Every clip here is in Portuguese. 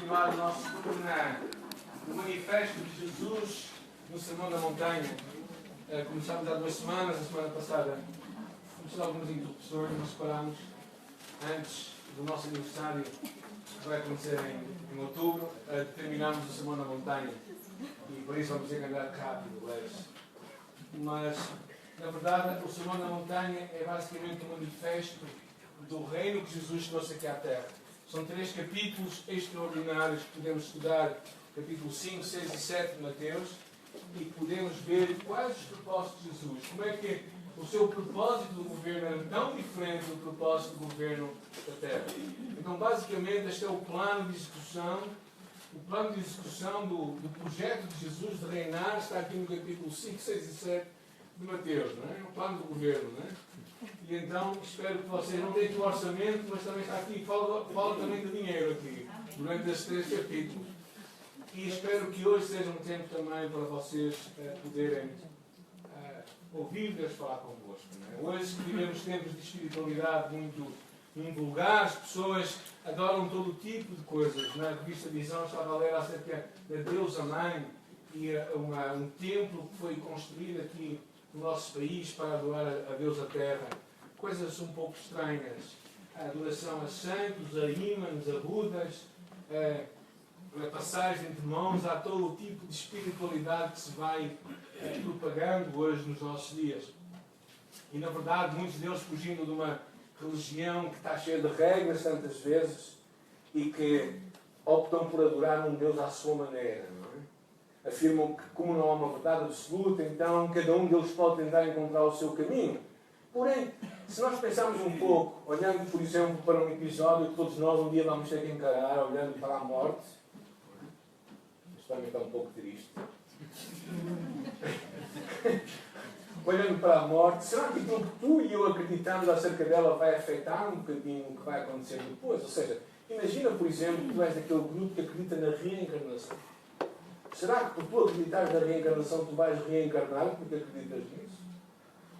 continuar o nosso estudo no Manifesto de Jesus no Sermão da Montanha. Começámos há 2 semanas, a semana passada começamos algumas interrupções, nós separámos antes do nosso aniversário, que vai acontecer em outubro, terminámos o Sermão da Montanha. E por isso vamos ter que andar rápido, mas na verdade o Sermão da Montanha é basicamente um manifesto do reino que Jesus trouxe aqui à Terra. São 3 capítulos extraordinários que podemos estudar, capítulo 5, 6 e 7 de Mateus, e podemos ver quais os propósitos de Jesus. Como é que o seu propósito do governo era tão diferente do propósito do governo da Terra. Então, basicamente, este é o plano de execução. O plano de execução do projeto de Jesus de reinar está aqui no capítulo 5, 6 e 7 de Mateus. Não é? O plano do governo. Não é? E então, espero que vocês não tenham o orçamento, mas também está aqui, fala também de dinheiro aqui, durante estes 3 capítulos. E espero que hoje seja um tempo também para vocês poderem ouvir Deus falar convosco. Não é? Hoje vivemos tempos de espiritualidade muito vulgar, as pessoas adoram todo tipo de coisas. Na revista Visão estava a ler acerca da Deusa Mãe e um templo que foi construído aqui no nosso país para adorar a Deusa Terra. Coisas um pouco estranhas. A adoração a santos, a ímãs, a budas, a passagem de mãos, há todo o tipo de espiritualidade que se vai propagando hoje nos nossos dias. E na verdade muitos deles fugindo de uma religião que está cheia de regras tantas vezes e que optam por adorar um Deus à sua maneira. Não é? Afirmam que como não há uma verdade absoluta, então cada um deles pode tentar encontrar o seu caminho. Porém, se nós pensarmos um pouco, olhando por exemplo para um episódio que todos nós um dia vamos ter que encarar, olhando para a morte, isto também está um pouco triste. Olhando para a morte, será que aquilo que tu e eu acreditamos acerca dela vai afetar um bocadinho o que vai acontecer depois? Ou seja, imagina, por exemplo, que tu és daquele grupo que acredita na reencarnação. Será que por tu acreditares na reencarnação tu vais reencarnar porque acreditas nisso?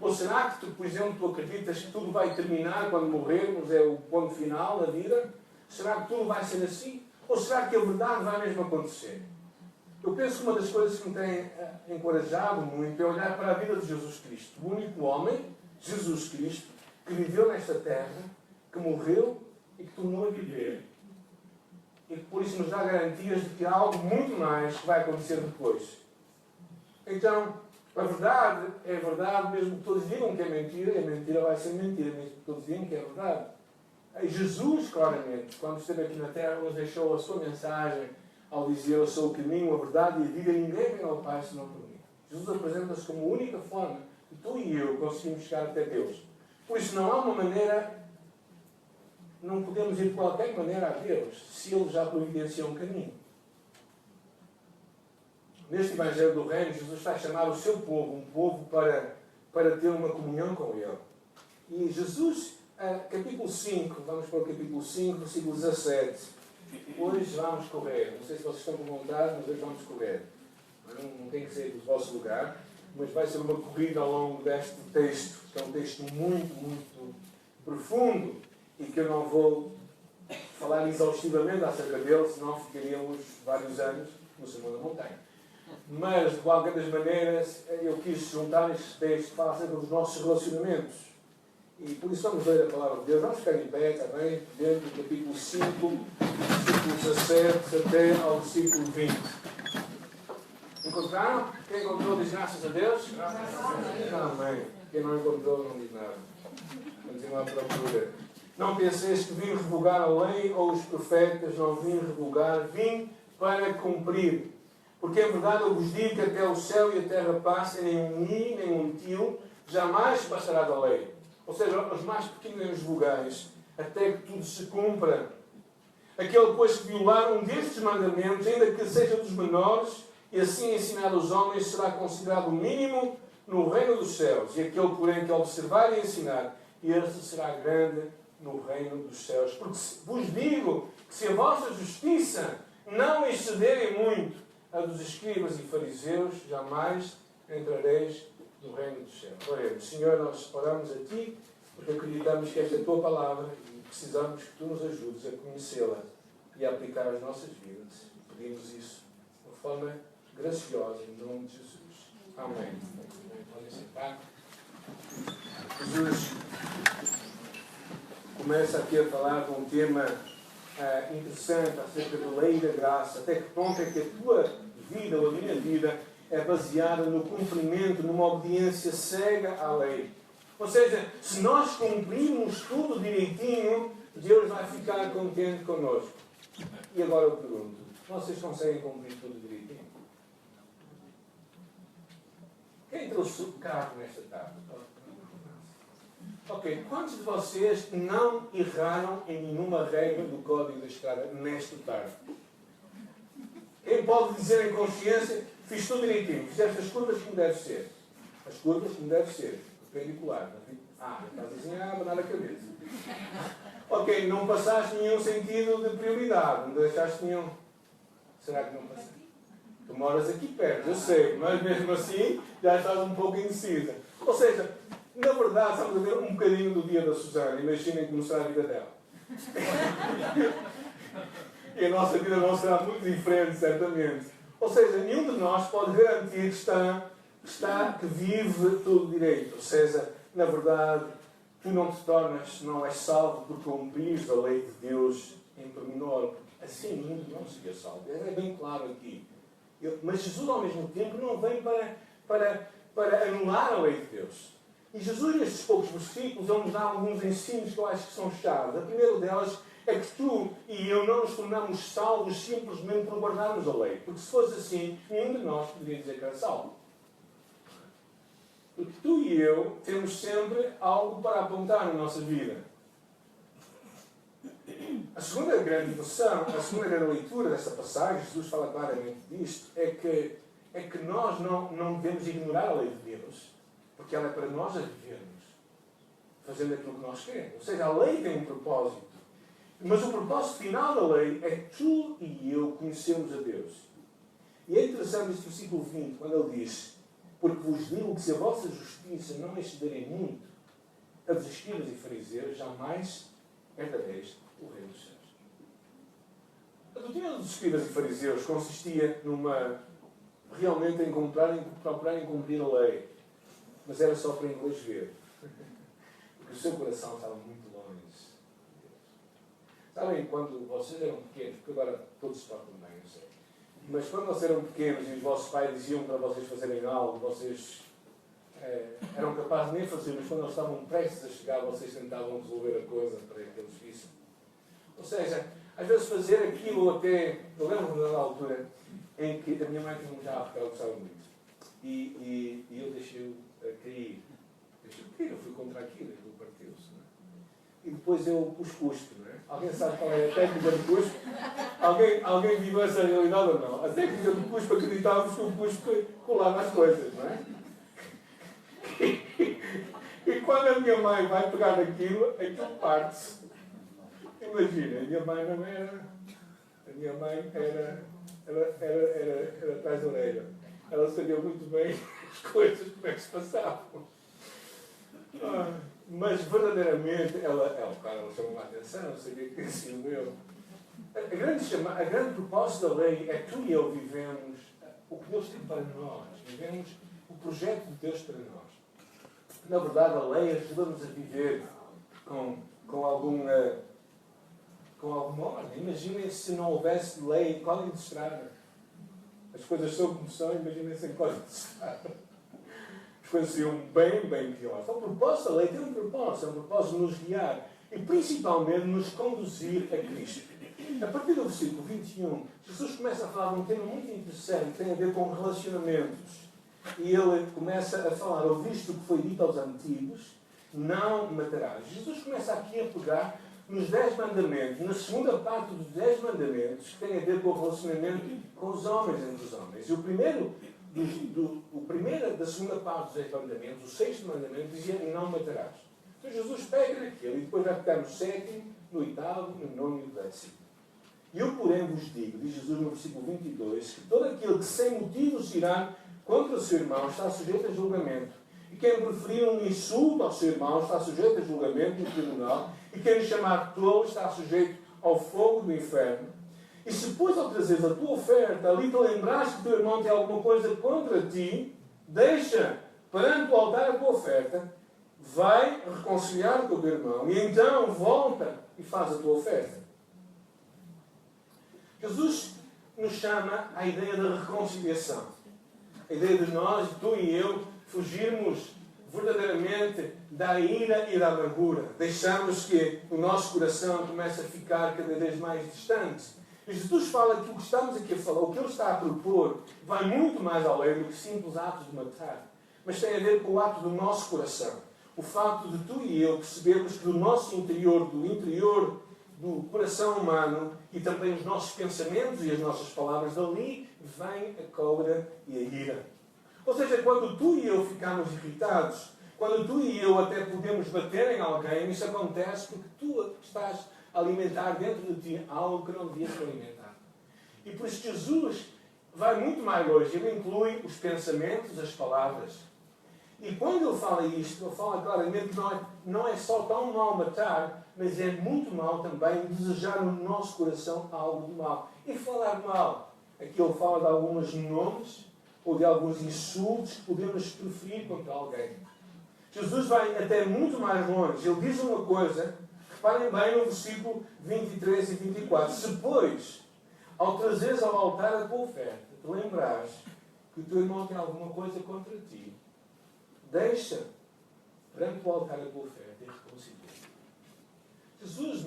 Ou será que tu, por exemplo, tu acreditas que tudo vai terminar quando morrermos, é o ponto final da vida? Será que tudo vai ser assim? Ou será que a verdade vai mesmo acontecer? Eu penso que uma das coisas que me tem encorajado muito é olhar para a vida de Jesus Cristo. O único homem, Jesus Cristo, que viveu nesta terra, que morreu e que tornou a viver. E que por isso nos dá garantias de que há algo muito mais que vai acontecer depois. Então, a verdade é verdade, mesmo que todos digam que é mentira, e a mentira vai ser mentira, mesmo que todos digam que é verdade. E Jesus, claramente, quando esteve aqui na terra, nos deixou a sua mensagem ao dizer: eu sou o caminho, a verdade e a vida, ninguém vem ao Pai senão por mim. Jesus apresenta-se como a única forma que tu e eu conseguimos chegar até Deus. Por isso não há uma maneira, não podemos ir de qualquer maneira a Deus, se Ele já providenciou um caminho. Neste Evangelho do Reino, Jesus está a chamar o seu povo, um povo para ter uma comunhão com Ele. E Jesus, capítulo 5, vamos para o capítulo 5, versículo 17. Hoje vamos correr. Não sei se vocês estão com vontade, mas hoje vamos correr. Não tem que ser do vosso lugar, mas vai ser uma corrida ao longo deste texto, que é um texto muito, muito profundo e que eu não vou falar exaustivamente acerca dele, senão ficaríamos vários anos no Sermão da Montanha. Mas, de qualquer das maneiras, eu quis juntar este texto que fala acerca dos nossos relacionamentos. E por isso vamos ler a palavra de Deus. Vamos ficar em pé, está bem? Dentro do capítulo 5, versículo 17 até ao versículo 20. Encontraram? Quem encontrou diz graças a Deus? Amém. Quem não encontrou não diz nada. Continua à procura. Não penseis que vim revogar a lei ou os profetas, não vim revogar, vim para cumprir. Porque em verdade eu vos digo que até o céu e a terra passem, nem um i, nem um tio, jamais passará da lei. Ou seja, os mais pequenos vogais, até que tudo se cumpra. Aquele, pois, que violar um destes mandamentos, ainda que seja dos menores, e assim ensinar aos homens, será considerado o mínimo no reino dos céus. E aquele, porém, que observar e ensinar, esse será grande no reino dos céus. Porque vos digo que se a vossa justiça não excederem muito a dos escribas e fariseus, jamais entrareis do reino dos céus. Oremos. Senhor, nós oramos a Ti, porque acreditamos que esta é a Tua palavra e precisamos que Tu nos ajudes a conhecê-la e aplicar às nossas vidas. Pedimos isso de uma forma graciosa, em nome de Jesus. Amém. Podem sentar. Jesus começa aqui a falar de um tema interessante acerca da lei da graça. Até que ponto é que a tua vida ou a minha vida é baseada no cumprimento, numa obediência cega à lei. Ou seja, se nós cumprimos tudo direitinho, Deus vai ficar contente connosco. E agora eu pergunto, vocês conseguem cumprir tudo direitinho? Quem trouxe o carro nesta tarde? Ok, quantos de vocês não erraram em nenhuma regra do Código da Estrada nesta tarde? Quem pode dizer em consciência, fiz tudo direitinho, fizeste as curvas como deve ser. As curvas como deve ser, perpendicular. Estás assim a abanar a cabeça. Ok, não passaste nenhum sentido de prioridade, não deixaste nenhum. Será que não passei? Tu moras aqui perto, eu sei, mas mesmo assim já estás um pouco indecisa. Ou seja, na verdade, estamos a ver um bocadinho do dia da Susana. Imaginem como será a vida dela. E a nossa vida não será muito diferente, certamente. Ou seja, nenhum de nós pode garantir que vive tudo direito. Ou seja, na verdade, tu não te tornas, não és salvo por cumprires a lei de Deus em pormenor. Assim, nenhum de nós seria salvo. É bem claro aqui. Mas Jesus, ao mesmo tempo, não vem para anular a lei de Deus. E Jesus, nestes poucos versículos, ele nos dá alguns ensinos que eu acho que são chaves. A primeira delas é que tu e eu não nos tornamos salvos simplesmente por guardarmos a lei. Porque se fosse assim, nenhum de nós poderia dizer que era salvo. Porque tu e eu temos sempre algo para apontar na nossa vida. A segunda grande noção, a segunda grande leitura desta passagem, Jesus fala claramente disto, é que nós não devemos ignorar a lei de Deus, porque ela é para nós a vivermos, fazendo aquilo que nós queremos. Ou seja, a lei tem um propósito. Mas o propósito final da lei é tu e eu conhecermos a Deus. E é interessante este versículo 20, quando ele diz: porque vos digo que se a vossa justiça não excederem muito a dos escribas e fariseus, jamais herdareis o reino dos céus. A doutrina dos escribas e fariseus consistia realmente em procurarem cumprir a lei. Mas era só para inglês ver. Porque o seu coração estava muito longe de Deus. Sabem, quando vocês eram pequenos, porque agora todos se portam bem, eu sei. Mas quando vocês eram pequenos e os vossos pais diziam para vocês fazerem algo, vocês eram capazes de nem fazer, mas quando eles estavam prestes a chegar, vocês tentavam resolver a coisa para que eles vissem. Ou seja, às vezes fazer aquilo até... Eu lembro-me da altura em que a minha mãe tinha um jarro que ela gostava muito. E eu deixei-o cair. Eu fui contra aquilo, ele partiu-se. E depois eu pus cuspe, não é? Alguém sabe qual é a técnica do cuspe? Alguém viu essa realidade ou não? A técnica do cuspe, acreditávamos que o cuspe colava as coisas, não é? E quando a minha mãe vai pegar aquilo parte-se. Imagina, a minha mãe não era... A minha mãe era atrás da orelha. Ela sabia muito bem as coisas, como é que se passavam. Mas verdadeiramente ela chamou a atenção, eu sabia que tinha sido eu. A grande propósito da lei é que tu e eu vivemos o que Deus tem para nós. Vivemos o projeto de Deus para nós. Na verdade, a lei ajuda-nos a viver com alguma ordem. Imaginem se não houvesse lei, código de estrada. As coisas são como são, imaginem sem código de estrada. As coisas seriam bem, bem piores. Então, o propósito da lei tem um propósito de nos guiar e principalmente nos conduzir a Cristo. A partir do versículo 21, Jesus começa a falar de um tema muito interessante que tem a ver com relacionamentos. E ele começa a falar: ouviste o que foi dito aos antigos, não matarás. Jesus começa aqui a pegar nos 10 mandamentos, na segunda parte dos 10 mandamentos, que tem a ver com o relacionamento com os homens entre os homens. E o primeiro da segunda parte dos 10 mandamentos, o 6º mandamento, dizia: não matarás. Então Jesus pega naquilo e depois vai pegar no 7º, no 8º, no 9º e no 10º. E eu, porém, vos digo, diz Jesus no versículo 22, que todo aquele que sem motivo se irá contra o seu irmão está sujeito a julgamento. E quem preferir um insulto ao seu irmão está sujeito a julgamento no tribunal. E quem lhe chamar tolo está sujeito ao fogo do inferno. E se depois ao trazeres a tua oferta, ali te lembrares que o teu irmão tem alguma coisa contra ti, deixa perante o altar a tua oferta, vai reconciliar com o teu irmão e então volta e faz a tua oferta. Jesus nos chama à ideia da reconciliação. A ideia de nós, tu e eu, fugirmos verdadeiramente da ira e da amargura. Deixamos que o nosso coração comece a ficar cada vez mais distante. E Jesus fala que o que estamos aqui a falar, o que Ele está a propor, vai muito mais além do que simples atos de matar. Mas tem a ver com o ato do nosso coração. O facto de tu e eu percebermos que do nosso interior, do interior do coração humano e também os nossos pensamentos e as nossas palavras, dali vem a cólera e a ira. Ou seja, quando tu e eu ficamos irritados, quando tu e eu até podemos bater em alguém, isso acontece porque tu estás a alimentar dentro de ti algo que não devia ser alimentado. E por isso Jesus vai muito mais longe. Ele inclui os pensamentos, as palavras. E quando ele fala isto, ele fala claramente que não é só tão mal matar, mas é muito mal também desejar no nosso coração algo de mal. E falar mal. Aqui ele fala de alguns nomes ou de alguns insultos que podemos proferir contra alguém. Jesus vai até muito mais longe. Ele diz uma coisa, reparem bem no versículo 23 e 24. Se, pois, ao trazeres ao altar a tua oferta, te lembrares que o teu irmão tem alguma coisa contra ti, deixa perante o altar a tua oferta e reconcilia. Jesus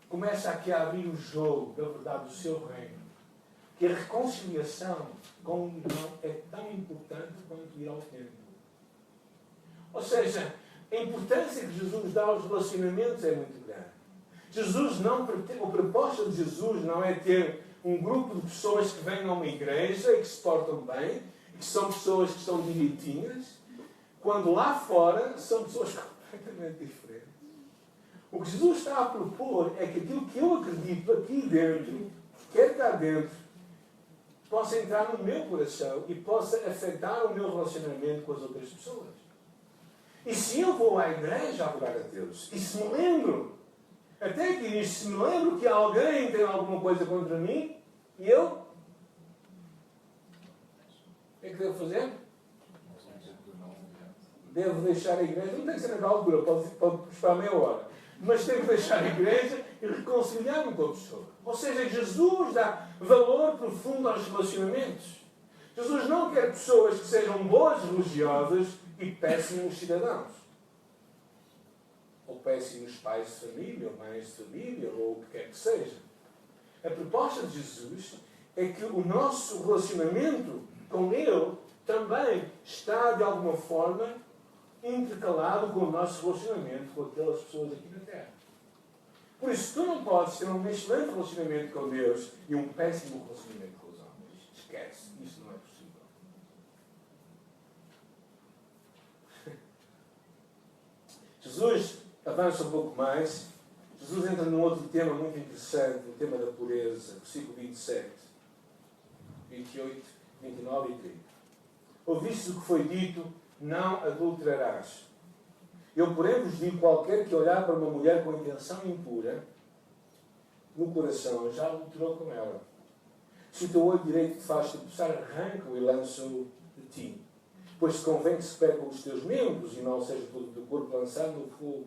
começa aqui a abrir o jogo da verdade do seu reino. Que a reconciliação com o irmão é tão importante quanto ir ao templo. Ou seja, a importância que Jesus dá aos relacionamentos é muito grande. A proposta de Jesus não é ter um grupo de pessoas que vêm a uma igreja e que se portam bem, e que são pessoas que são direitinhas, quando lá fora são pessoas completamente diferentes. O que Jesus está a propor é que aquilo que eu acredito aqui dentro, quer cá dentro, possa entrar no meu coração e possa afetar o meu relacionamento com as outras pessoas. E se eu vou à igreja adorar a Deus, e se me lembro, até que diz, se me lembro que alguém tem alguma coisa contra mim, e eu, o que é que devo fazer? Devo deixar a igreja, não tem que ser naquela altura, pode esperar meia hora, mas tenho que deixar a igreja e reconciliar-me com a pessoa. Ou seja, Jesus dá valor profundo aos relacionamentos. Jesus não quer pessoas que sejam boas religiosas e péssimos cidadãos. Ou péssimos pais de família, ou mães de família, ou o que quer que seja. A proposta de Jesus é que o nosso relacionamento com Ele também está, de alguma forma, intercalado com o nosso relacionamento com aquelas pessoas aqui na Terra. Por isso, tu não podes ter um excelente relacionamento com Deus e um péssimo relacionamento com os homens. Esquece, isso não é possível. Jesus avança um pouco mais. Jesus entra num outro tema muito interessante, o tema da pureza, versículo 27, 28, 29 e 30. Ouviste o que foi dito, não adulterarás. Eu, porém, vos digo, qualquer que olhar para uma mulher com intenção impura, no coração, já adulterou com ela. Se o teu olho direito te faz tropeçar, arranca-o e lança-o de ti. Pois se convém que se percam os teus membros e não seja todo o teu corpo lançado no fogo.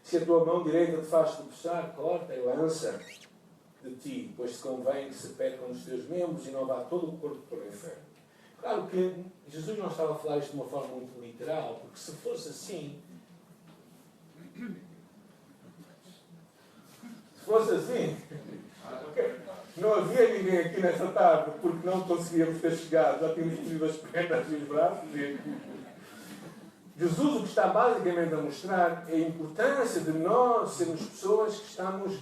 Se a tua mão direita te faz tropeçar, corta e lança de ti. Pois se convém que se percam os teus membros e não vá todo o corpo para o inferno. Claro que Jesus não estava a falar isto de uma forma muito literal, porque se fosse assim, não havia ninguém aqui nessa tarde, porque não conseguíamos ter chegado, já tínhamos pedido as pernas e os braços. Jesus o que está basicamente a mostrar é a importância de nós sermos pessoas que estamos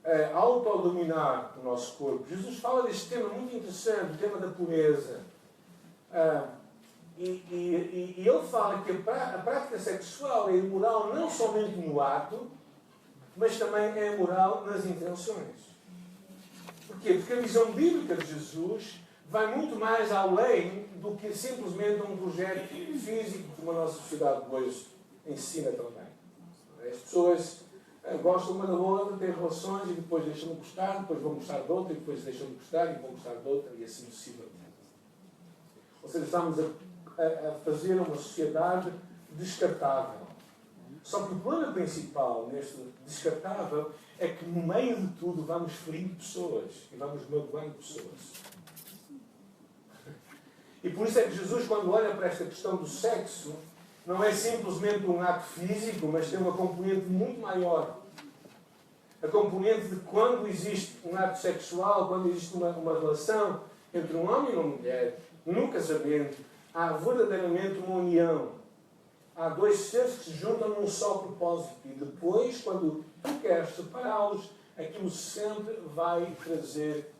a autodominar o nosso corpo. Jesus fala deste tema muito interessante, o tema da pureza. E ele fala que a prática sexual é imoral não somente no ato, mas também é imoral nas intenções. Porquê? Porque a visão bíblica de Jesus vai muito mais além do que simplesmente um projeto físico como a nossa sociedade hoje ensina também. As pessoas Gostam uma da outra, têm relações e depois deixam de gostar, depois vão gostar de outra e depois deixam de gostar e vão gostar de outra e assim sucessivamente. Ou seja, estamos a fazer uma sociedade descartável. Só que o problema principal neste descartável é que no meio de tudo vamos ferindo pessoas e vamos magoando pessoas. E por isso é que Jesus, quando olha para esta questão do sexo, não é simplesmente um ato físico, mas tem uma componente muito maior. A componente de quando existe um ato sexual, quando existe uma relação entre um homem e uma mulher, no casamento, há verdadeiramente uma união. Há dois seres que se juntam num só propósito. E depois, quando tu queres separá-los, aquilo sempre vai trazer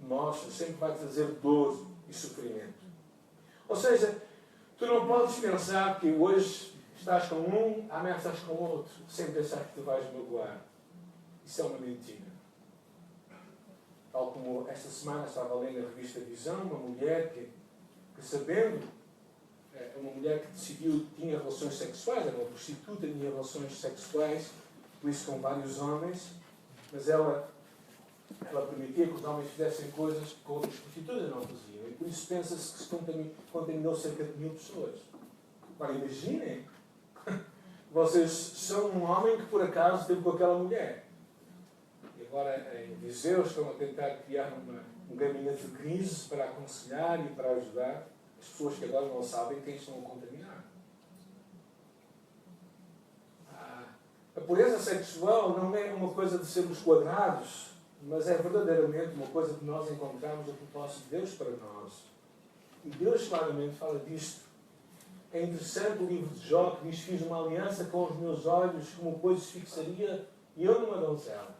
morte, sempre vai trazer dor e sofrimento. Ou seja, tu não podes pensar que hoje estás com um, amanhã estás com o outro, sem pensar que te vais magoar. Isso é uma mentira. Tal como esta semana estava lendo a revista Visão, uma mulher que sabendo, uma mulher que decidiu, tinha relações sexuais, era uma prostituta, tinha relações sexuais, por isso com vários homens, mas ela permitia que os homens fizessem coisas que outras prostitutas não faziam. E por isso pensa-se que se contaminou cerca de 1000 pessoas. Agora imaginem, vocês são um homem que por acaso esteve com aquela mulher. E agora em Viseu estão a tentar criar um gabinete de crise para aconselhar e para ajudar as pessoas que agora não sabem quem estão a contaminar. A pureza sexual não é uma coisa de sermos quadrados, mas é verdadeiramente uma coisa que nós encontramos no propósito de Deus para nós. E Deus claramente fala disto. É interessante o livro de Jó que diz: fiz uma aliança com os meus olhos, como pois se fixaria eu numa donzela.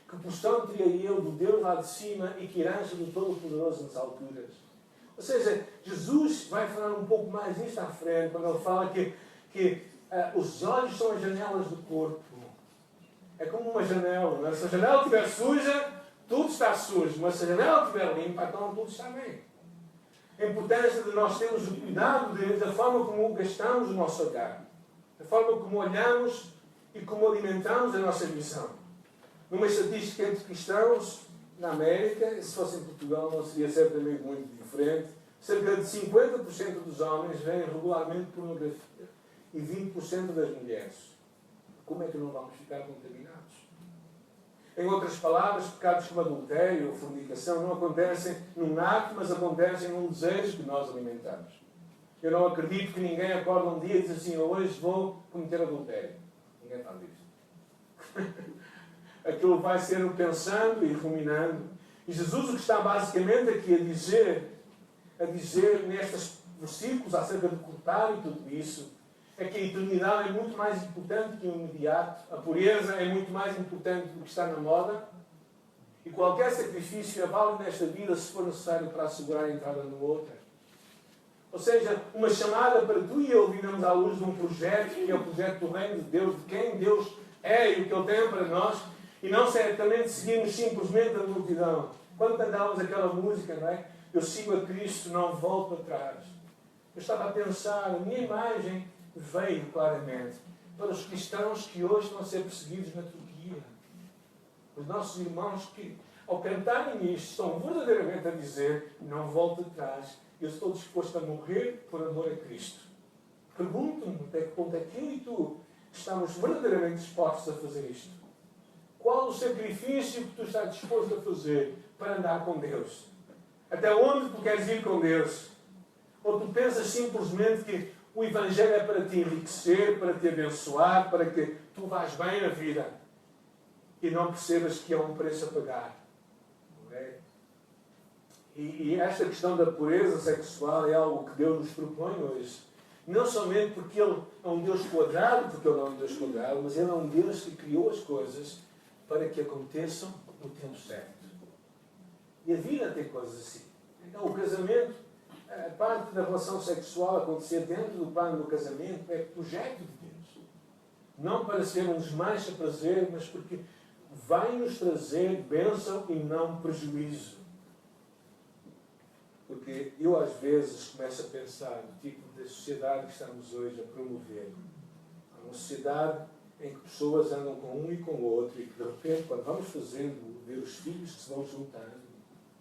Que porção teria eu do Deus lá de cima e que herança do Todo-Poderoso nas alturas. Ou seja, Jesus vai falar um pouco mais nisto à frente, quando ele fala que os olhos são as janelas do corpo. É como uma janela. Não é? Se a janela estiver suja, tudo está sujo. Mas se a janela estiver limpa, então tudo está bem. A importância de nós termos o cuidado da forma como gastamos o nosso olhar. Da forma como olhamos e como alimentamos a nossa visão. Numa estatística entre cristãos, na América, se fosse em Portugal, não seria certamente muito diferente. Cerca de 50% dos homens veem regularmente pornografia e 20% das mulheres. Como é que não vamos ficar contaminados? Em outras palavras, pecados como adultério ou fornicação não acontecem num ato, mas acontecem num desejo que nós alimentamos. Eu não acredito que ninguém acorda um dia e diz assim: hoje vou cometer adultério. Ninguém faz isto. Aquilo vai ser pensando e ruminando. E Jesus o que está basicamente aqui a dizer nestes versículos acerca de cortar e tudo isso, é que a eternidade é muito mais importante que o imediato. A pureza é muito mais importante do que está na moda. E qualquer sacrifício é válido nesta vida se for necessário para assegurar a entrada no outra. Ou seja, uma chamada para tu e eu vivamos à luz de um projeto, que é o projeto do Reino de Deus, de quem Deus é e o que Ele tem para nós. E não certamente seguirmos simplesmente a multidão. Quando cantávamos aquela música, não é? Eu sigo a Cristo, não volto atrás. Eu estava a pensar, a minha imagem veio claramente para os cristãos que hoje estão a ser perseguidos na Turquia. Os nossos irmãos que, ao cantarem isto, estão verdadeiramente a dizer: não volto atrás, eu estou disposto a morrer por amor a Cristo. Pergunto-me até que ponto é que eu e tu estamos verdadeiramente dispostos a fazer isto. Qual o sacrifício que tu estás disposto a fazer para andar com Deus? Até onde tu queres ir com Deus? Ou tu pensas simplesmente que o Evangelho é para te enriquecer, para te abençoar, para que tu vás bem na vida e não percebas que há um preço a pagar? Okay? E esta questão da pureza sexual é algo que Deus nos propõe hoje. Não somente porque Ele é um Deus quadrado, porque Ele não é um Deus quadrado, mas Ele é um Deus que criou as coisas para que aconteçam no tempo certo. E a vida tem coisas assim. Então, o casamento, a parte da relação sexual acontecer dentro do plano do casamento é projeto de Deus. Não para ser um desmancha prazer, mas porque vai nos trazer bênção e não prejuízo. Porque eu às vezes começo a pensar no tipo de sociedade que estamos hoje a promover. Uma sociedade em que pessoas andam com um e com o outro e que, de repente, quando vamos ver os filhos que se vão juntando,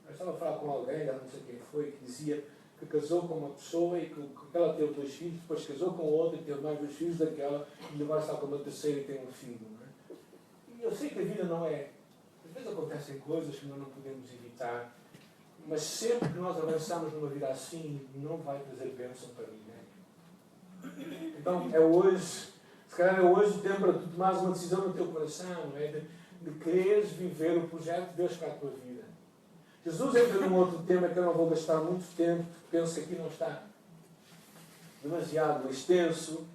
eu estava a falar com alguém, já não sei quem foi, que dizia que casou com uma pessoa e que ela teve 2 filhos, depois casou com outra e teve mais 2 filhos daquela, e agora está com uma terceira e tem um filho. Não é? E eu sei que a vida não é... Às vezes acontecem coisas que nós não podemos evitar, mas sempre que nós avançamos numa vida assim, não vai trazer bênção para ninguém. Então, é hoje, se calhar é hoje o tempo para tu tomares uma decisão no teu coração, não é? De quereres viver o projeto de Deus para a tua vida. Jesus entra num outro tema que eu não vou gastar muito tempo, porque penso que aqui não está demasiado extenso,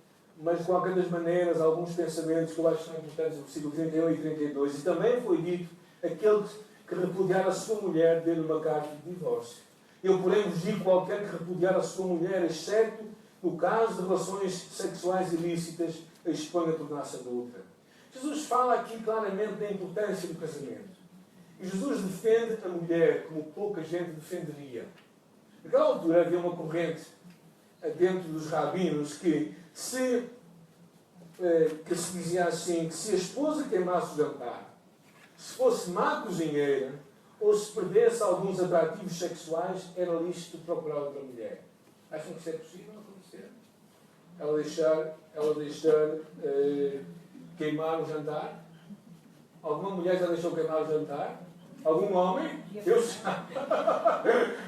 mas de qualquer das maneiras, alguns pensamentos que eu acho que são importantes, no versículo 31 e 32. E também foi dito, aquele que repudiar a sua mulher, dê-lhe uma carta de divórcio. Eu, porém, vos digo, qualquer que repudiar a sua mulher, exceto no caso de relações sexuais ilícitas, a expõe a tornar-se adulta. Jesus fala aqui claramente da importância do casamento. E Jesus defende a mulher como pouca gente defenderia. Naquela altura havia uma corrente dentro dos rabinos que se dizia assim, que se a esposa queimasse o jantar, se fosse má cozinheira, ou se perdesse alguns atrativos sexuais, era lícito procurar outra mulher. Acham que isso é possível acontecer? Ela deixar queimar o jantar? Alguma mulher já deixou queimar o jantar? Algum homem? Eu sabe.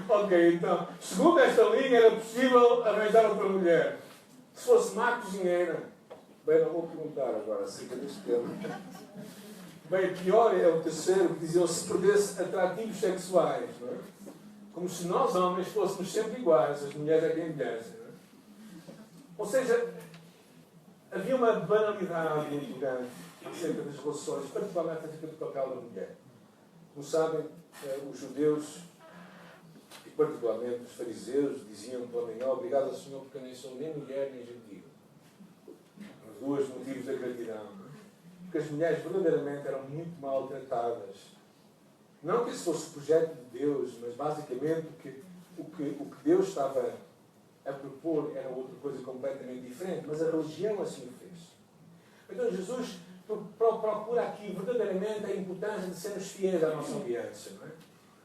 Ok, então, segundo esta linha, era possível arranjar outra mulher. Se fosse má cozinheira. Bem, não vou perguntar agora acerca deste tema. Bem, pior é o terceiro, que dizia se perdesse atrativos sexuais. Não é? Como se nós, homens, fôssemos sempre iguais. As mulheres é quem envelhecem. Não é? Ou seja, havia uma banalidade muito grande acerca das relações, particularmente acerca do papel da mulher. Como sabem, os judeus, e particularmente os fariseus, diziam pela manhã, obrigado ao Senhor, porque eu nem sou nem mulher nem gentil. Os 2 motivos da gratidão. Porque as mulheres verdadeiramente eram muito maltratadas. Não que esse fosse o projeto de Deus, mas basicamente o que Deus estava a propor era outra coisa completamente diferente. Mas a religião assim o fez. Então Jesus procura aqui verdadeiramente a importância de sermos fiéis à nossa aliança. Não é?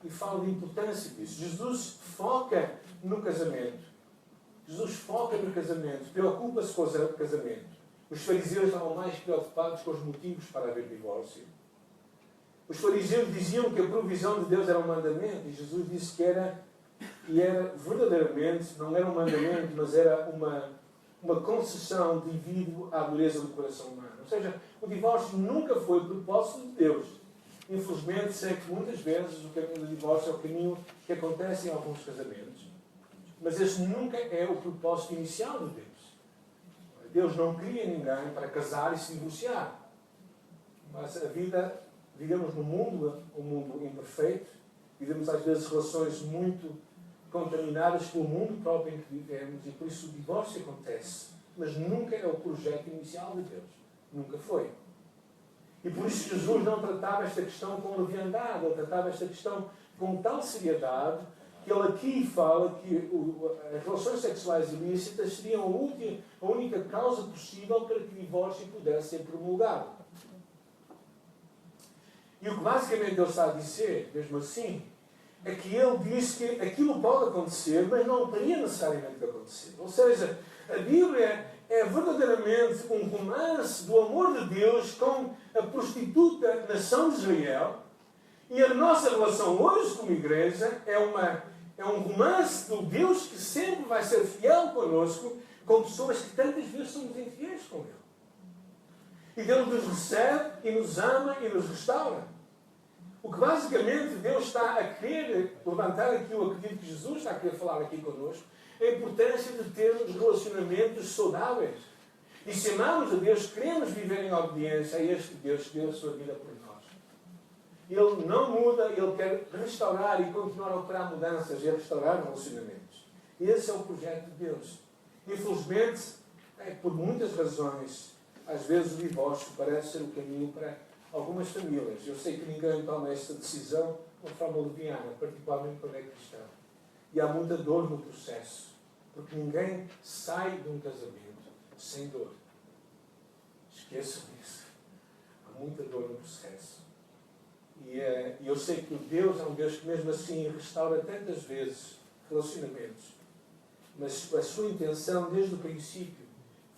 E fala da importância disso. Jesus foca no casamento. Jesus foca no casamento. Preocupa-se com o casamento. Os fariseus estavam mais preocupados com os motivos para haver divórcio. Os fariseus diziam que a provisão de Deus era um mandamento. E Jesus disse que era verdadeiramente, não era um mandamento, mas era uma concessão devido à dureza do coração humano. Ou seja, o divórcio nunca foi o propósito de Deus. Infelizmente, sei que muitas vezes o caminho do divórcio é o caminho que acontece em alguns casamentos. Mas esse nunca é o propósito inicial de Deus. Deus não cria ninguém para casar e se divorciar. Mas a vida, vivemos num mundo, um mundo imperfeito, vivemos às vezes relações muito contaminadas pelo mundo próprio em que vivemos e por isso o divórcio acontece. Mas nunca é o projeto inicial de Deus. Nunca foi. E por isso Jesus não tratava esta questão com leviandade, ele tratava esta questão com tal seriedade que ele aqui fala que as relações sexuais ilícitas seriam a única causa possível para que o divórcio pudesse ser promulgado. E o que basicamente ele está a dizer, mesmo assim, é que ele diz que aquilo pode acontecer, mas não teria necessariamente que acontecer. Ou seja, a Bíblia é verdadeiramente um romance do amor de Deus com a prostituta nação de Israel. E a nossa relação hoje como igreja é um romance do Deus que sempre vai ser fiel connosco, com pessoas que tantas vezes somos infiéis com Ele. E Deus nos recebe e nos ama e nos restaura. O que basicamente Deus está a querer levantar aqui, eu acredito que Jesus está a querer falar aqui connosco, é a importância de termos relacionamentos saudáveis. E se amamos a Deus, queremos viver em obediência a este Deus que deu a sua vida por nós. Ele não muda, Ele quer restaurar e continuar a operar mudanças e a restaurar relacionamentos. Esse é o projeto de Deus. Infelizmente, por muitas razões, às vezes o divórcio parece ser o caminho para algumas famílias. Eu sei que ninguém toma esta decisão de uma forma leviana, particularmente quando é cristão. E há muita dor no processo, porque ninguém sai de um casamento sem dor. Esqueçam isso. Há muita dor no processo. E eu sei que Deus é um Deus que mesmo assim restaura tantas vezes relacionamentos. Mas a sua intenção desde o princípio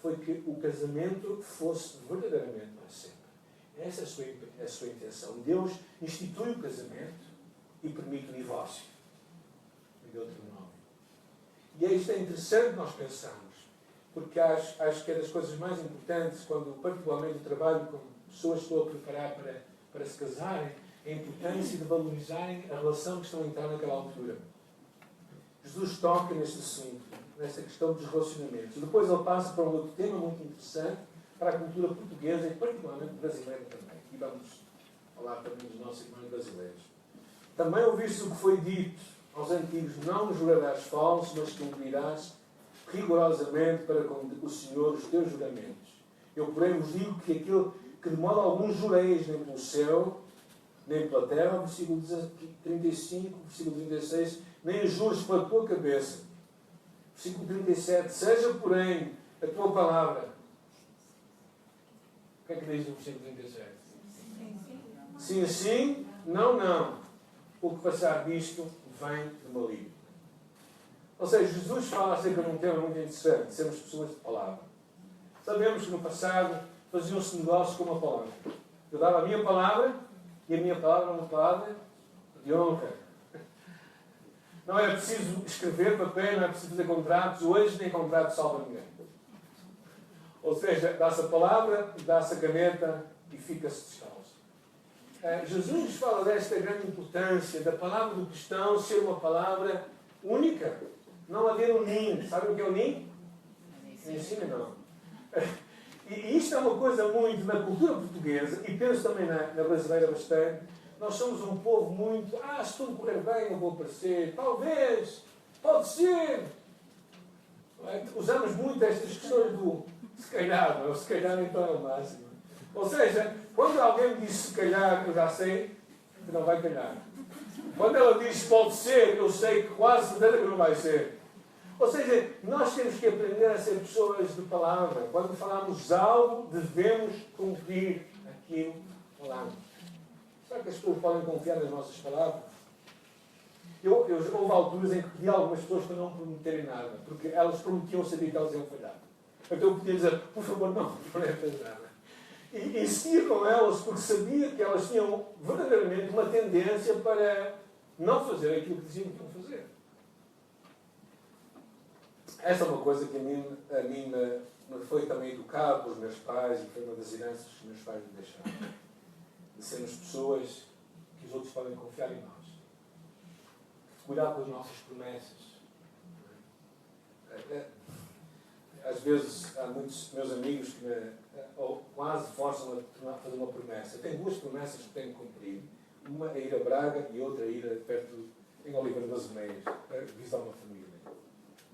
foi que o casamento fosse verdadeiramente para sempre. Essa é a sua intenção. Deus institui o casamento e permite o divórcio. Em Deuteronômio. E isto é interessante nós pensarmos, porque acho que é das coisas mais importantes, quando particularmente trabalho com pessoas que estou a preparar para se casarem, a importância de valorizarem a relação que estão a entrar naquela altura. Jesus toca neste assunto, nesta questão dos relacionamentos. Depois ele passa para um outro tema muito interessante, para a cultura portuguesa e particularmente brasileira também. E vamos falar também dos nossos irmãos brasileiros. Também ouviste o que foi dito aos antigos: não jurarás falso, mas cumprirás rigorosamente para com o Senhor os teus juramentos. Eu, porém, vos digo que aquilo que de modo algum jureis, nem pelo céu, nem pela terra, versículo 35, versículo 36, nem jures pela tua cabeça. Versículo 37, seja, porém, a tua palavra. O que é que diz no versículo 37? Sim, sim, não, não. O que passar disto vem do maligno. Ou seja, Jesus fala acerca de um tema muito interessante, sermos pessoas de palavra. Sabemos que no passado faziam-se negócios com uma palavra. Eu dava a minha palavra e a minha palavra era uma palavra de honra. Não era preciso escrever papel, não era preciso fazer contratos. Hoje nem contrato salva ninguém. Ou seja, dá-se a palavra, dá-se a caneta e fica-se descalço. Jesus fala desta grande importância da palavra do cristão ser uma palavra única. Não haver um ninho. Sabe o que é o ninho? Ensina não. E isto é uma coisa muito na cultura portuguesa, e penso também na brasileira bastante. Nós somos um povo muito, se tudo correr bem eu vou aparecer, talvez, pode ser. Usamos muito estas questões do se calhar, não? Se calhar então é o máximo. Ou seja, quando alguém me diz se calhar, eu já sei que não vai calhar. Quando ela diz pode ser, eu sei que quase certeza que não vai ser. Ou seja, nós temos que aprender a ser pessoas de palavra. Quando falamos algo, devemos cumprir aquilo que falamos. Será que as pessoas podem confiar nas nossas palavras? Houve alturas em que pedi a algumas pessoas para não prometerem nada, porque elas prometiam, saber que elas iam falhar. Então eu podia dizer, por favor, não prometas nada. E insistia com elas, porque sabia que elas tinham verdadeiramente uma tendência para não fazer aquilo que diziam que iam fazer. Essa é uma coisa que a mim me foi também educado pelos meus pais, e foi uma das heranças que os meus pais me deixaram. De sermos pessoas que os outros podem confiar em nós. Cuidar com as nossas promessas. Às vezes, há muitos meus amigos que me quase forçam a fazer uma promessa. Eu tenho duas promessas que tenho que cumprir. Uma é ir a Braga e outra é ir perto, em Oliveira das Meias, para visitar uma família.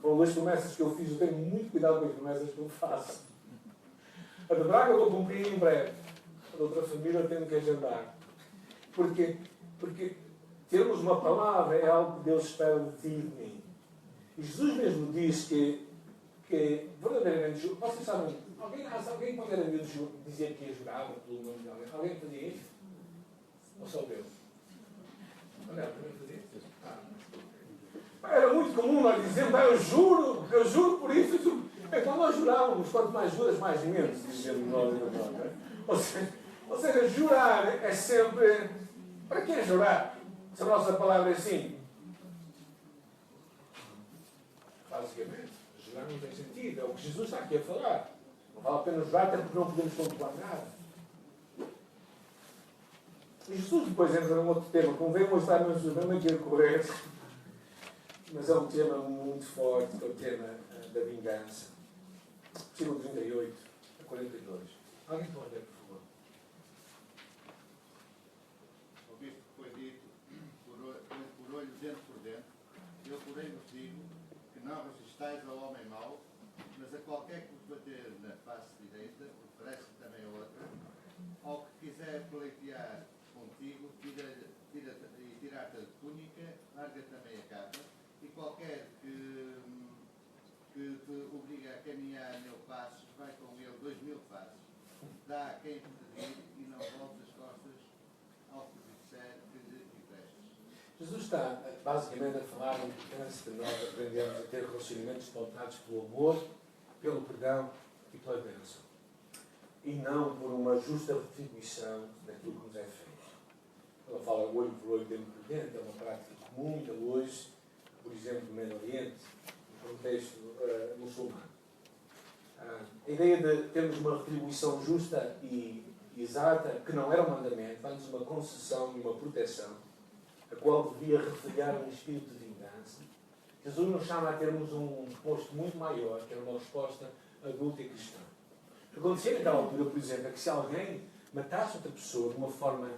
Foram duas promessas que eu fiz. Eu tenho muito cuidado com as promessas que eu faço. A de Braga eu vou cumprir em breve. A de outra família eu tenho que agendar. Porque termos uma palavra é algo que Deus espera de ti e de mim. E Jesus mesmo diz que verdadeiramente, vocês sabem, alguém quando era miúdo dizia que ia jurar pelo nome de alguém? Alguém fazia isso? Ou só Deus? Olha, também fazia isso? Era muito comum nós dizermos, eu juro por isso. Quando nós jurávamos, quanto mais juras, mais menos, dizemos nós. Ou seja, jurar é sempre... Para que jurar? Se a nossa palavra é assim. Basicamente, jurar não tem sentido. É o que Jesus está aqui a falar. Não vale a pena jurar, até porque não podemos controlar nada. E Jesus depois entra num outro tema, como veio mostrar no mesmo aqui a correr, mas é um tema muito forte, que é o tema da vingança. Versículo 38 a 42. Alguém pode ler, por favor? Ouviste que foi dito, por olho dente por dente, eu porém vos digo que não resistais ao homem mau, mas a qualquer que vos bater na face direita, oferece também a outra. Ao que quiser pleitear contigo, tirar-te a túnica, larga também a capa, e qualquer que te obriga a caminhar 1000 passos, vai com ele 2000 passos. dá a quem te pedir e não voltes as costas ao que disser que lhe emprestes. Jesus está basicamente a falar da importância de nós aprendermos a ter relacionamentos pautados pelo amor, pelo perdão e pela bênção. E não por uma justa retribuição daquilo que nos é feito. Ela fala olho por olho, dente por dente, é uma prática comum ainda hoje, por exemplo, no Médio Oriente, no contexto muçulmano. A ideia de termos uma retribuição justa e exata, que não era um mandamento, antes uma concessão e uma proteção, a qual devia refletir um espírito de vingança. Jesus nos chama a termos um posto muito maior, que era uma resposta adulta e cristã. O que acontecia naquela altura, por exemplo, é que se alguém matasse outra pessoa de uma forma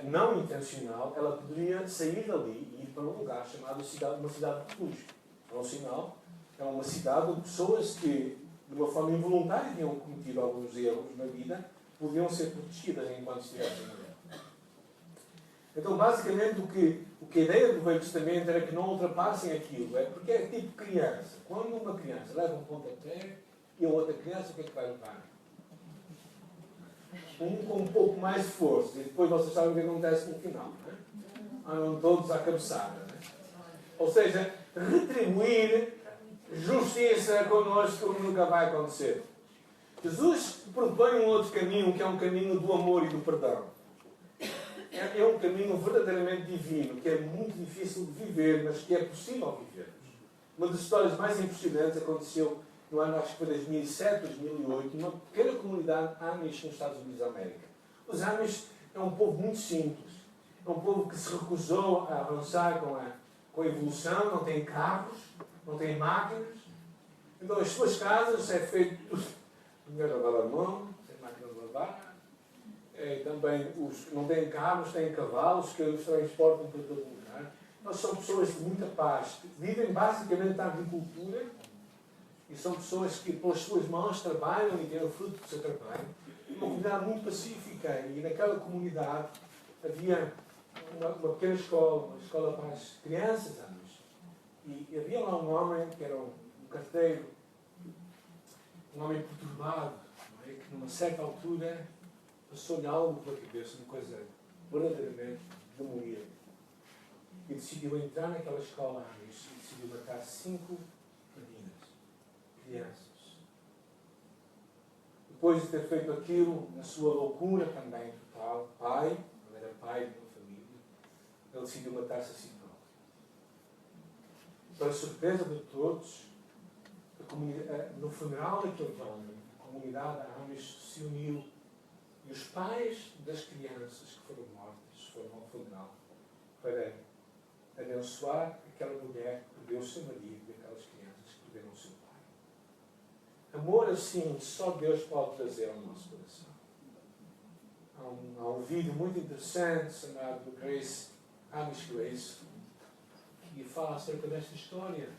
não intencional, ela poderia sair dali e ir para um lugar chamado uma cidade de refúgio. É um sinal, é uma cidade onde pessoas que, de uma forma involuntária, tinham cometido alguns erros na vida, podiam ser protegidas enquanto estivessem na guerra. Então, basicamente, o que a ideia do Velho Testamento era que não ultrapassem aquilo. É porque é tipo criança. Quando uma criança leva um pontapé e a outra criança, o que é que vai levar? Um com um pouco mais de força. E depois vocês sabem o que acontece no final. Não é? Andam todos à cabeçada. Não é? Ou seja, retribuir justiça connosco nunca vai acontecer. Jesus propõe um outro caminho, que é um caminho do amor e do perdão. É um caminho verdadeiramente divino, que é muito difícil de viver, mas que é possível viver. Uma das histórias mais impressionantes aconteceu no ano, acho que foi 2007, 2008, numa pequena comunidade Amish nos Estados Unidos da América. Os Amish é um povo muito simples. É um povo que se recusou a avançar com a evolução, não tem carros, não tem máquinas. Então as suas casas é feito tudo. Mulher a lavar a mão, sem máquina de lavar. Também não têm carros, têm cavalos que os transportam para todo lugar. Nós são pessoas de muita paz, que vivem basicamente da agricultura e são pessoas que pelas suas mãos trabalham e têm o fruto do seu trabalho. Uma comunidade muito pacífica, e naquela comunidade havia uma pequena escola, uma escola para as crianças, e havia lá um homem que era um carteiro, um homem perturbado, não é? Que numa certa altura passou-lhe algo pela cabeça, uma coisa verdadeiramente demoníaca. E decidiu entrar naquela escola e decidiu matar 5 meninas, crianças. Depois de ter feito aquilo, na sua loucura também total, ele era pai de uma família, ele decidiu matar-se a si próprio. Para surpresa de todos, no funeral daquele homem, a comunidade Amish se uniu. E os pais das crianças que foram mortas foram ao funeral para abençoar aquela mulher que perdeu o seu marido e aquelas crianças que perderam o seu pai. Amor assim só Deus pode trazer ao nosso coração. Há um vídeo muito interessante chamado Amish Grace, que fala acerca desta história.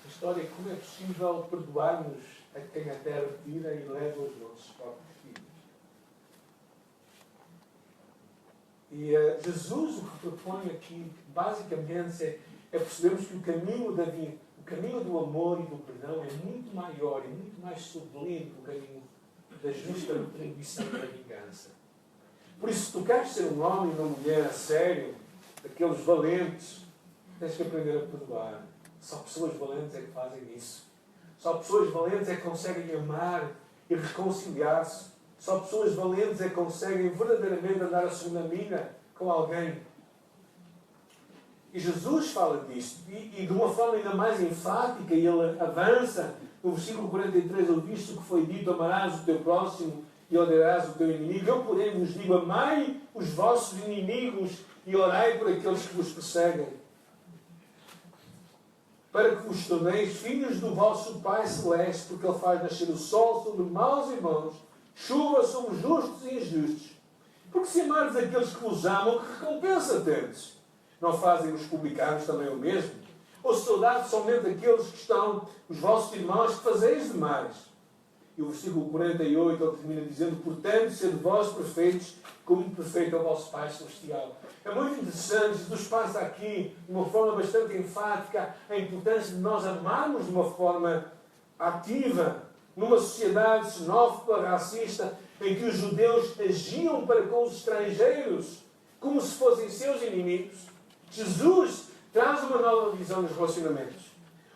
A história de como é possível perdoarmos a quem a terra tira e leva os nossos próprios filhos. E Jesus o que propõe aqui, basicamente, é percebermos que o caminho do amor e do perdão é muito maior e muito mais sublime que o caminho da justa retribuição e da vingança. Por isso, se tu queres ser um homem e uma mulher a sério, daqueles valentes, tens que aprender a perdoar. Só pessoas valentes é que fazem isso. Só pessoas valentes é que conseguem amar e reconciliar-se. Só pessoas valentes é que conseguem verdadeiramente andar a segunda milha com alguém. E Jesus fala disto. E de uma forma ainda mais enfática, e ele avança no versículo 43, ele diz: o que foi dito, amarás o teu próximo e odiarás o teu inimigo. Eu, porém, vos digo, amai os vossos inimigos e orai por aqueles que vos perseguem, para que vos torneis filhos do vosso Pai Celeste, porque Ele faz nascer o sol sobre maus e bons, chuva sobre justos e injustos. Porque se amares aqueles que vos amam, que recompensa tendes? Não fazem os publicanos também o mesmo? Ou saudade somente aqueles que estão os vossos irmãos, que fazeis demais? E o versículo 48 ele termina dizendo: portanto, sede vós perfeitos, como perfeito é o vosso Pai Celestial. É muito interessante, Jesus passa aqui, de uma forma bastante enfática, a importância de nós amarmos de uma forma ativa, numa sociedade xenófoba, racista, em que os judeus agiam para com os estrangeiros como se fossem seus inimigos, Jesus traz uma nova visão nos relacionamentos.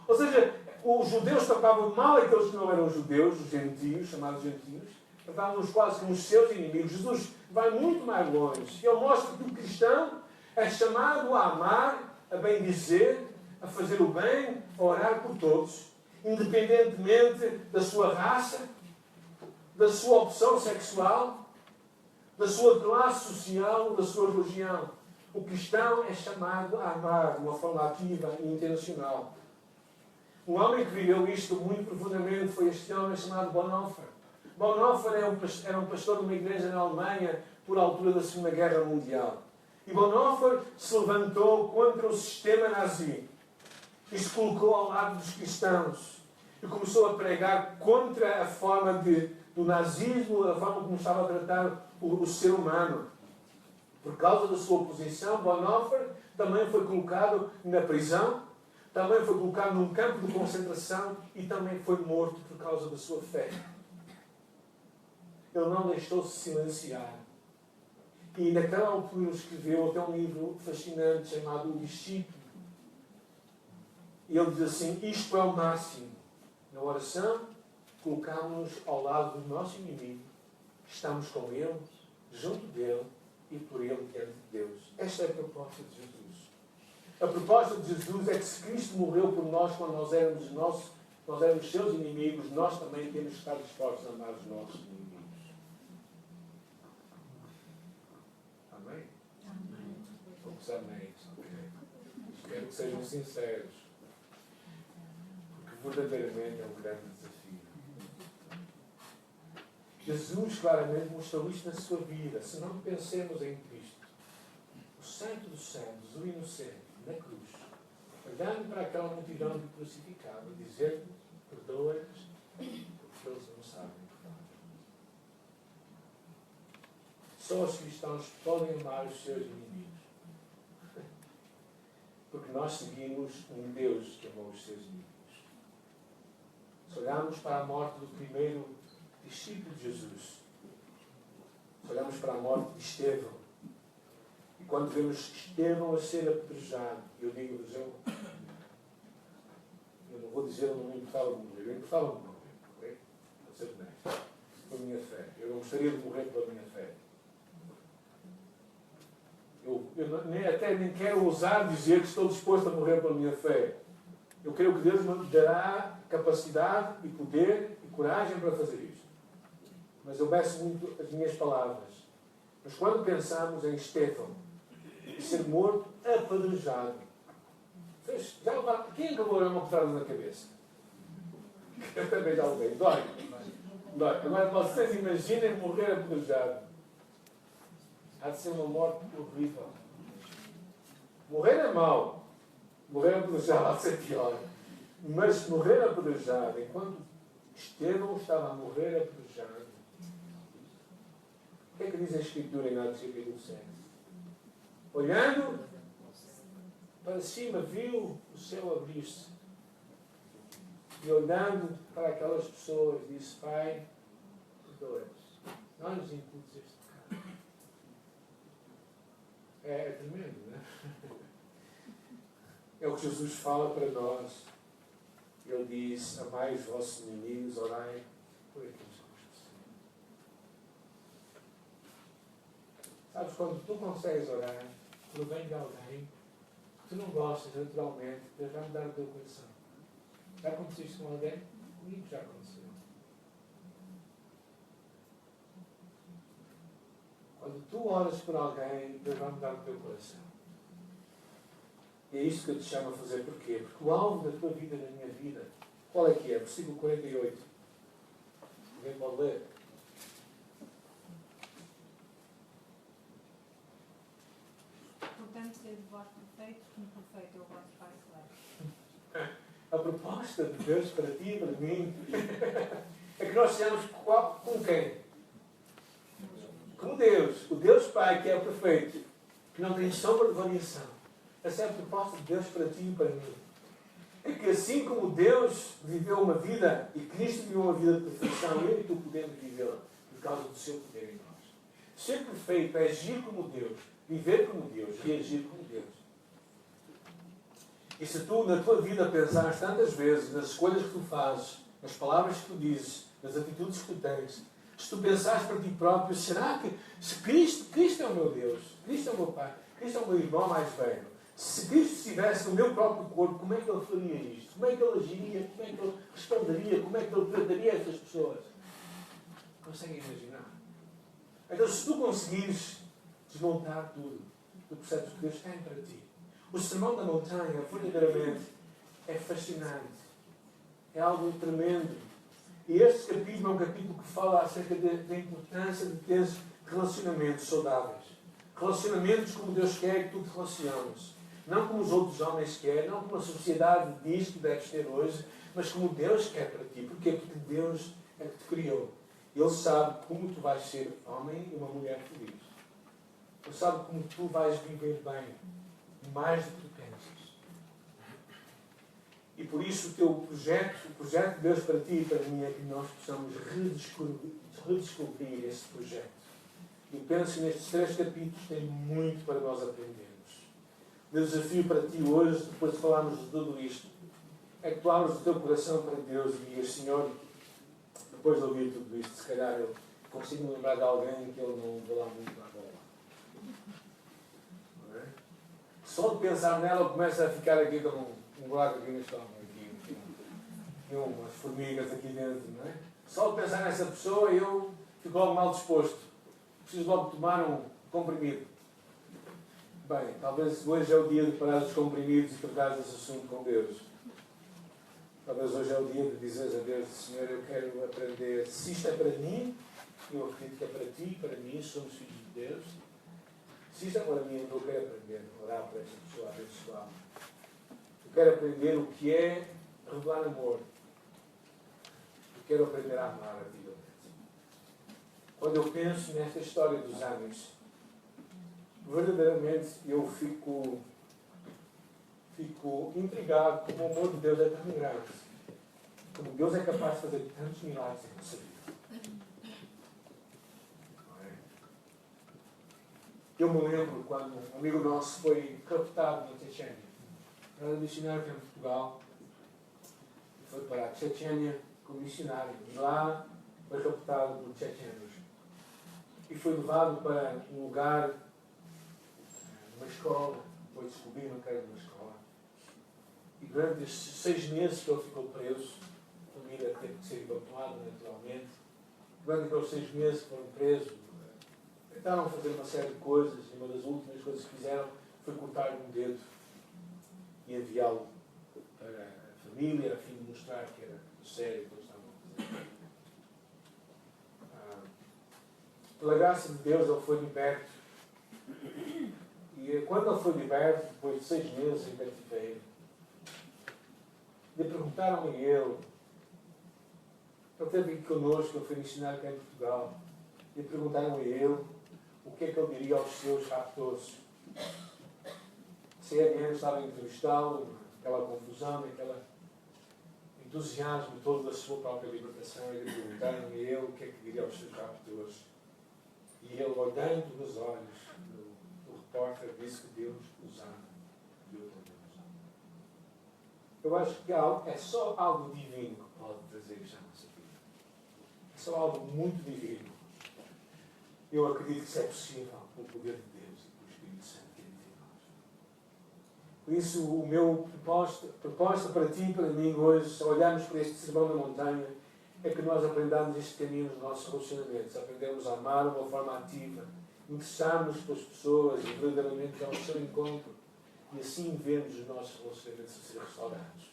Ou seja, os judeus tratavam mal aqueles que não eram judeus, os gentios, chamados gentios, tratavam-nos quase como os seus inimigos. Jesus vai muito mais longe. Ele mostra que o cristão é chamado a amar, a bendizer, a fazer o bem, a orar por todos, independentemente da sua raça, da sua opção sexual, da sua classe social, da sua religião. O cristão é chamado a amar de uma forma ativa e intencional. Um homem que viveu isto muito profundamente foi este homem chamado Bonhoeffer. Bonhoeffer era um pastor de uma igreja na Alemanha por altura da Segunda Guerra Mundial. E Bonhoeffer se levantou contra o sistema nazi e se colocou ao lado dos cristãos e começou a pregar contra a forma do nazismo, a forma como estava a tratar o ser humano. Por causa da sua oposição, Bonhoeffer também foi colocado na prisão, também foi colocado num campo de concentração e também foi morto por causa da sua fé. Ele não deixou-se silenciar. E naquela altura escreveu até um livro fascinante chamado O Discípulo. E ele diz assim: isto é o máximo. Na oração, colocamos-nos ao lado do nosso inimigo. Estamos com ele, junto dele e por ele diante de Deus. Esta é a proposta de Jesus. A proposta de Jesus é que se Cristo morreu por nós quando nós éramos seus inimigos, nós também temos que estar dispostos a amar os nossos inimigos. Amém? Poucos améns. Espero que sejam sinceros. Porque verdadeiramente é um grande desafio. Jesus claramente mostrou isto na sua vida. Se não pensemos em Cristo, o Santo dos Santos, o inocente, na cruz, olhando para aquela multidão que crucificava, dizer-lhe: perdoa-lhes, porque eles não sabem o que fazem. Só os cristãos podem amar os seus inimigos. Porque nós seguimos um Deus que amou os seus inimigos. Se olharmos para a morte do primeiro discípulo de Jesus, se olharmos para a morte de Estevão, e quando vemos Estevão a ser apedrejado, eu digo-vos, eu não vou dizer, eu não me importava de morrer, eu importava de morrer, ok? Vou ser honesto, pela minha fé. Eu não gostaria de morrer pela minha fé. Eu nem quero ousar dizer que estou disposto a morrer pela minha fé. Eu creio que Deus me dará capacidade e poder e coragem para fazer isto. Mas eu meço muito as minhas palavras. Mas quando pensamos em Estevão e ser morto apedrejado, quem acabou uma cortada na cabeça? Eu também já alguém. Dói. Agora vocês imaginem morrer apedrejado. Há de ser uma morte horrível. Morrer é mau. Morrer apedrejado há de ser pior. Mas morrer apedrejado, enquanto Estevão estava a morrer apedrejado, o que é que diz a Escritura em Atos capítulo 7? Olhando para cima, viu o céu abrir-se. E olhando para aquelas pessoas, disse: Pai, perdoa-nos. Não nos imputes este pecado. É tremendo, não é? É o que Jesus fala para nós. Ele diz: amai os vossos inimigos, orai por aqueles que vos perseguem. Sabes, quando tu consegues orar por bem de alguém que tu não gostas naturalmente, Deus vai mudar o teu coração. Já aconteceu isto com alguém? Comigo já aconteceu. Quando tu oras por alguém, Deus vai mudar o teu coração. E é isso que eu te chamo a fazer. Porquê? Porque o alvo da tua vida, da minha vida, qual é que é? Versículo 48. Alguém pode ler? Portanto, sede vós perfeitos, como perfeito é o vosso Pai Celeste. A proposta de Deus para ti e para mim é que nós sejamos com quem? Com Deus. O Deus Pai, que é o perfeito, que não tem sombra de variação. Essa é a proposta de Deus para ti e para mim. É que assim como Deus viveu uma vida, e Cristo viveu uma vida de perfeição, eu e tu podemos vivê-la. por causa do seu poder em nós. Ser perfeito é agir como Deus, viver como Deus, reagir como Deus. E se tu, na tua vida, pensares tantas vezes nas escolhas que tu fazes, nas palavras que tu dizes, nas atitudes que tu tens, se tu pensares para ti próprio, será que se Cristo é o meu Deus, Cristo é o meu Pai, Cristo é o meu irmão mais velho, se Cristo estivesse no meu próprio corpo, como é que Ele faria isto? Como é que Ele agiria? Como é que Ele responderia? Como é que Ele trataria estas pessoas? Conseguem imaginar? Então, se tu conseguires desmontar tudo, tu percebes que Deus tem para ti. O Sermão da Montanha, verdadeiramente, é fascinante. É algo tremendo. E este capítulo é um capítulo que fala acerca da importância de ter relacionamentos saudáveis. Relacionamentos como Deus quer que tu te relaciones. Não como os outros homens querem, não como a sociedade diz que deves ter hoje, mas como Deus quer para ti. Porquê? Porque Deus é que te criou. Ele sabe como tu vais ser homem e uma mulher feliz. Ele sabe como tu vais viver bem, mais do que tu pensas. E por isso o projeto de Deus para ti e para mim é que nós possamos redescobrir esse projeto. Eu penso que nestes 3 capítulos tem muito para nós aprendermos. O meu desafio para ti hoje, depois de falarmos de tudo isto, é que tu abras o teu coração para Deus e digas, Senhor, depois de ouvir tudo isto, se calhar eu consigo me lembrar de alguém que eu não vou lá muito lá para lá. Não é? Só de pensar nela eu começo a ficar aqui com um buraco aqui no estômago, aqui umas formigas aqui dentro, não é? Só de pensar nessa pessoa eu fico logo mal disposto. Preciso logo tomar um comprimido. Bem, talvez hoje é o dia de parar os comprimidos e tratar esse assunto com Deus. Talvez hoje é o dia de dizeres a Deus, Senhor, eu quero aprender. Se isto é para mim, eu acredito que é para ti, para mim, somos filhos de Deus. Se isto é para mim, eu quero aprender a orar para esta pessoa abençoada. Eu quero aprender o que é revelar amor. Eu quero aprender a amar a vida. Quando eu penso nesta história dos anos, verdadeiramente eu fico intrigado como o amor de Deus é tão grande. Como Deus é capaz de fazer tantos milagres em nossa vida. Não é? Eu me lembro quando um amigo nosso foi captado na Chechênia. Era missionário em Portugal. Foi para a Chechênia como missionário. E lá foi captado por chechenos. E foi levado para um lugar, uma escola. Foi descobrindo que era uma escola. E durante estes 6 meses que ele ficou preso, a família teve que ser evacuada naturalmente. Durante aqueles 6 meses que foram presos, tentaram fazer uma série de coisas, e uma das últimas coisas que fizeram foi cortar um dedo e enviá-lo para a família, a fim de mostrar que era sério o que eles estavam a fazer. Pela graça de Deus, ele foi liberto. E quando ele foi liberto, depois de 6 meses em cativeiro, lhe perguntaram a ele esteve aqui connosco, ele foi missionário cá em Portugal, lhe perguntaram a ele o que é que ele diria aos seus raptores. CNN estava a entrevistá-lo, aquela confusão, aquele entusiasmo todo da sua própria libertação, e lhe perguntaram a ele o que é que diria aos seus raptores. E ele, olhando nos olhos do repórter, disse que Deus os ama. Deus os ama. Eu acho que é só algo divino que pode trazer isto à nossa vida. É só algo muito divino. Eu acredito que isso é possível com o poder de Deus e com o Espírito Santo que habita em nós. Por isso, o meu proposta para ti e para mim hoje, se olharmos para este sermão da montanha, é que nós aprendamos este caminho nos nossos relacionamentos. Aprendemos a amar de uma forma ativa, interessarmos pelas pessoas e verdadeiramente ao seu encontro. E assim vemos os nossos relacionamentos a ser restaurados.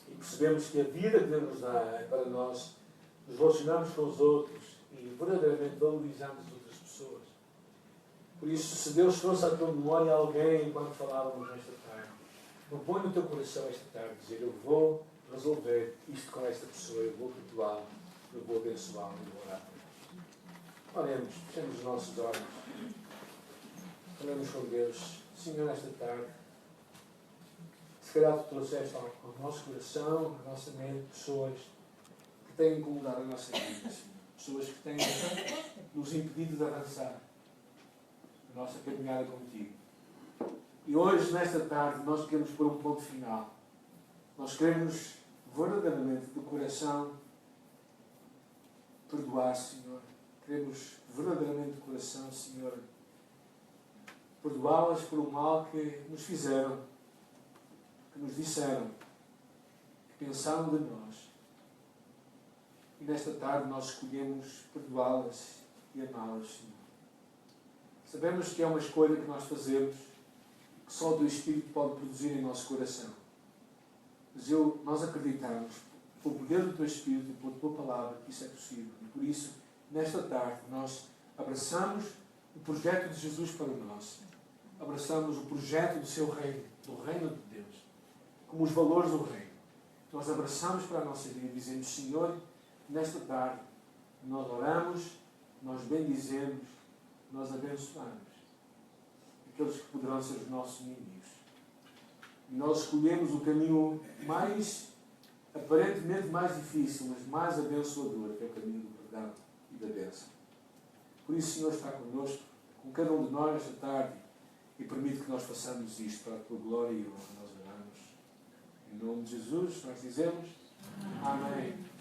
E percebemos que a vida que Deus nos dá é para nós nos relacionarmos com os outros e verdadeiramente valorizarmos as outras pessoas. Por isso, se Deus trouxe à tua memória alguém enquanto falávamos nesta tarde, propõe no teu coração esta tarde dizer: eu vou resolver isto com esta pessoa, eu vou perdoá-lo, eu vou abençoá-lo e vou orar por ele. Oremos, fechemos os nossos olhos. Oremos com Deus. Senhor, nesta tarde, se calhar tu trouxeste ao nosso coração, à nossa mente, pessoas que têm incomodado a nossa vida, Senhor. pessoas que têm nos impedido de avançar a nossa caminhada contigo. E hoje, nesta tarde, nós queremos pôr um ponto final. Nós queremos verdadeiramente, de coração, perdoar, Senhor. Queremos verdadeiramente de coração, Senhor, perdoá-las por o mal que nos fizeram, que nos disseram, que pensaram de nós. E nesta tarde nós escolhemos perdoá-las e amá-las, Senhor. Sabemos que é uma escolha que nós fazemos, que só o Teu Espírito pode produzir em nosso coração. Mas nós acreditamos, pelo poder do Teu Espírito e pela Tua Palavra, que isso é possível. E por isso, nesta tarde, nós abraçamos o projeto de Jesus para nós. Abraçamos o projeto do Seu reino, do reino de Deus, como os valores do reino. Nós abraçamos para a nossa vida e dizemos, Senhor, nesta tarde, nós oramos, nós bendizemos, nós abençoamos aqueles que poderão ser os nossos inimigos. E nós escolhemos o caminho aparentemente mais difícil, mas mais abençoador, que é o caminho do perdão e da bênção. Por isso, Senhor, está connosco, com cada um de nós esta tarde, e permite que nós façamos isto para a Tua glória e honra. Nós oramos. Em nome de Jesus, nós dizemos Amém.